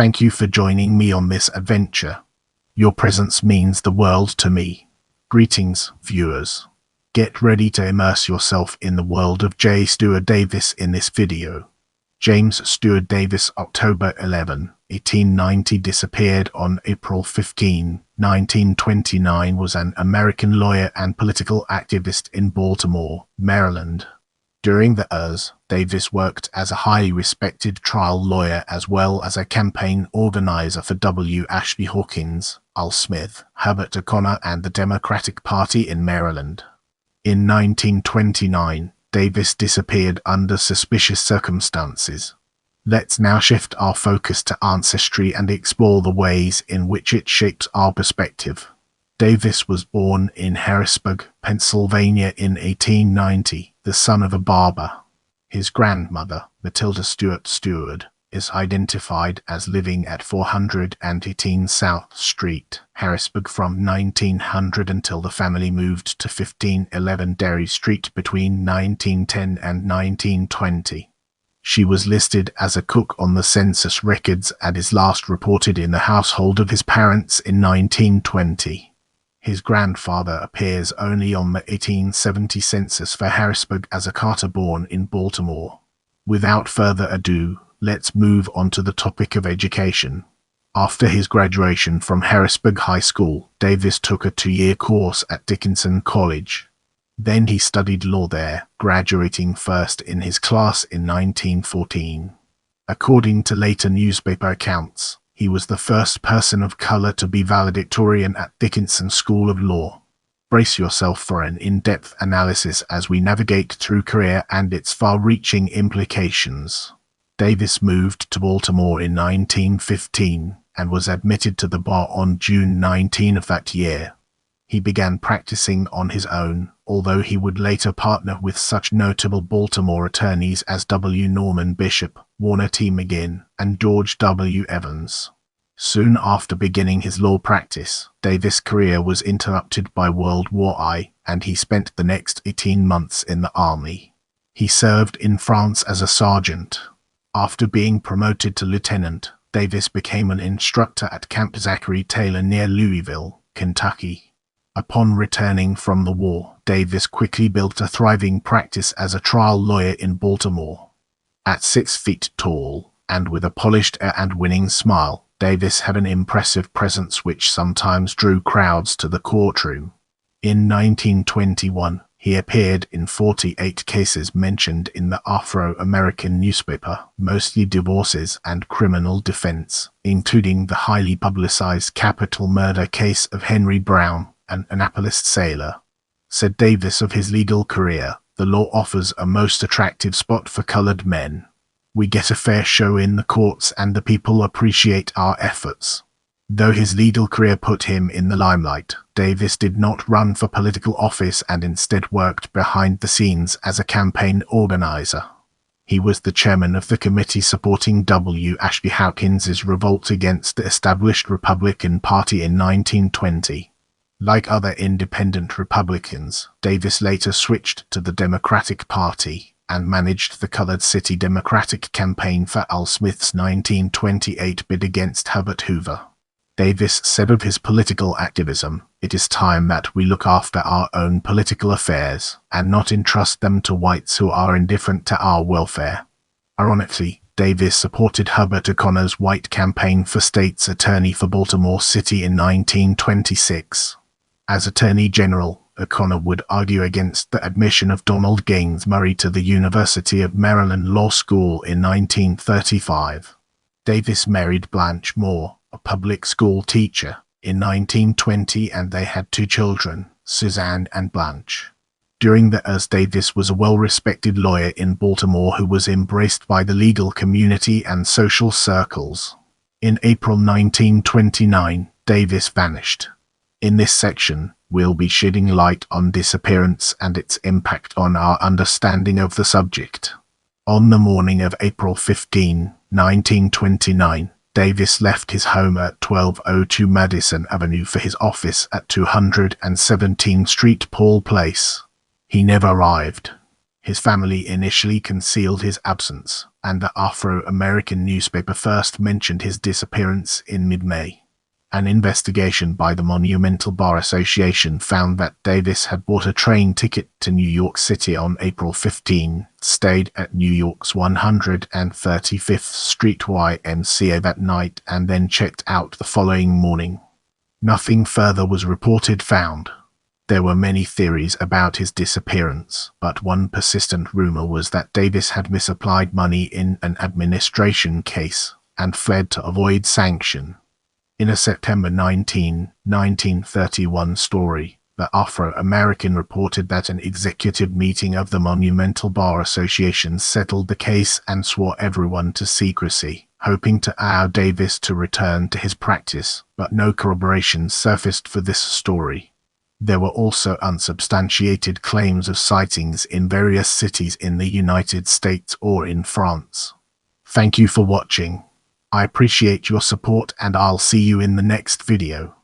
Thank you for joining me on this adventure. Your presence means the world to me. Greetings, viewers. Get ready to immerse yourself in the world of J. Steward Davis in this video. James Steward Davis, October 11, 1890, disappeared on April 15, 1929, was an American lawyer and political activist in Baltimore, Maryland. During the years, Davis worked as a highly respected trial lawyer as well as a campaign organizer for Ashbie Hawkins, Al Smith, Herbert O'Conor, and the Democratic Party in Maryland. In 1929, Davis disappeared under suspicious circumstances. Let's now shift our focus to ancestry and explore the ways in which it shapes our perspective. Davis was born in Harrisburg, Pennsylvania in 1890, the son of a barber. His grandmother, Matilda Steward, is identified as living at 418 South Street, Harrisburg from 1900 until the family moved to 1511 Derry Street between 1910 and 1920. She was listed as a cook on the census records and is last reported in the household of his parents in 1920. His grandfather appears only on the 1870 census for Harrisburg as a Carter born in Baltimore. Without further ado, let's move on to the topic of education. After his graduation from Harrisburg High School, Davis took a 2-year course at Dickinson College. Then he studied law there, graduating first in his class in 1914. According to later newspaper accounts, he was the first person of color to be valedictorian at Dickinson School of Law. Brace yourself for an in-depth analysis as we navigate through career and its far-reaching implications. Davis moved to Baltimore in 1915 and was admitted to the bar on June 19 of that year. He began practicing on his own, although he would later partner with such notable Baltimore attorneys as W. Norman Bishop, Warner T. McGinn, and George W. Evans. Soon after beginning his law practice, Davis' career was interrupted by World War I, and he spent the next 18 months in the army. He served in France as a sergeant. After being promoted to lieutenant, Davis became an instructor at Camp Zachary Taylor near Louisville, Kentucky. Upon returning from the war, Davis quickly built a thriving practice as a trial lawyer in Baltimore. At 6 feet tall, and with a polished air and winning smile, Davis had an impressive presence which sometimes drew crowds to the courtroom. In 1921, he appeared in 48 cases mentioned in the Afro-American newspaper, mostly divorces and criminal defense, including the highly publicized capital murder case of Henry Brown, an Annapolis sailor. Said Davis of his legal career, "The law offers a most attractive spot for colored men. We get a fair show in the courts and the people appreciate our efforts." Though his legal career put him in the limelight, Davis did not run for political office and instead worked behind the scenes as a campaign organizer. He was the chairman of the committee supporting Ashbie Hawkins's revolt against the established Republican Party in 1920. Like other independent Republicans, Davis later switched to the Democratic Party and managed the Colored City Democratic campaign for Al Smith's 1928 bid against Herbert Hoover. Davis said of his political activism, "It is time that we look after our own political affairs and not entrust them to whites who are indifferent to our welfare." Ironically, Davis supported Herbert O'Conor's white campaign for state's attorney for Baltimore City in 1926. As Attorney General, O'Conor would argue against the admission of Donald Gaines Murray to the University of Maryland Law School in 1935. Davis married Blanche Moore, a public school teacher, in 1920, and they had 2 children, Suzanne and Blanche. During the years, Davis was a well-respected lawyer in Baltimore who was embraced by the legal community and social circles. In April 1929, Davis vanished. In this section, we'll be shedding light on disappearance and its impact on our understanding of the subject. On the morning of April 15, 1929, Davis left his home at 1202 Madison Avenue for his office at 217 Street Paul Place. He never arrived. His family initially concealed his absence, and the Afro-American newspaper first mentioned his disappearance in mid-May. An investigation by the Monumental Bar Association found that Davis had bought a train ticket to New York City on April 15, stayed at New York's 135th Street YMCA that night, and then checked out the following morning. Nothing further was reported found. There were many theories about his disappearance, but one persistent rumor was that Davis had misapplied money in an administration case and fled to avoid sanction. In a September 19, 1931 story, the Afro-American reported that an executive meeting of the Monumental Bar Association settled the case and swore everyone to secrecy, hoping to allow Davis to return to his practice, but no corroboration surfaced for this story. There were also unsubstantiated claims of sightings in various cities in the United States or in France. Thank you for watching. I appreciate your support, and I'll see you in the next video.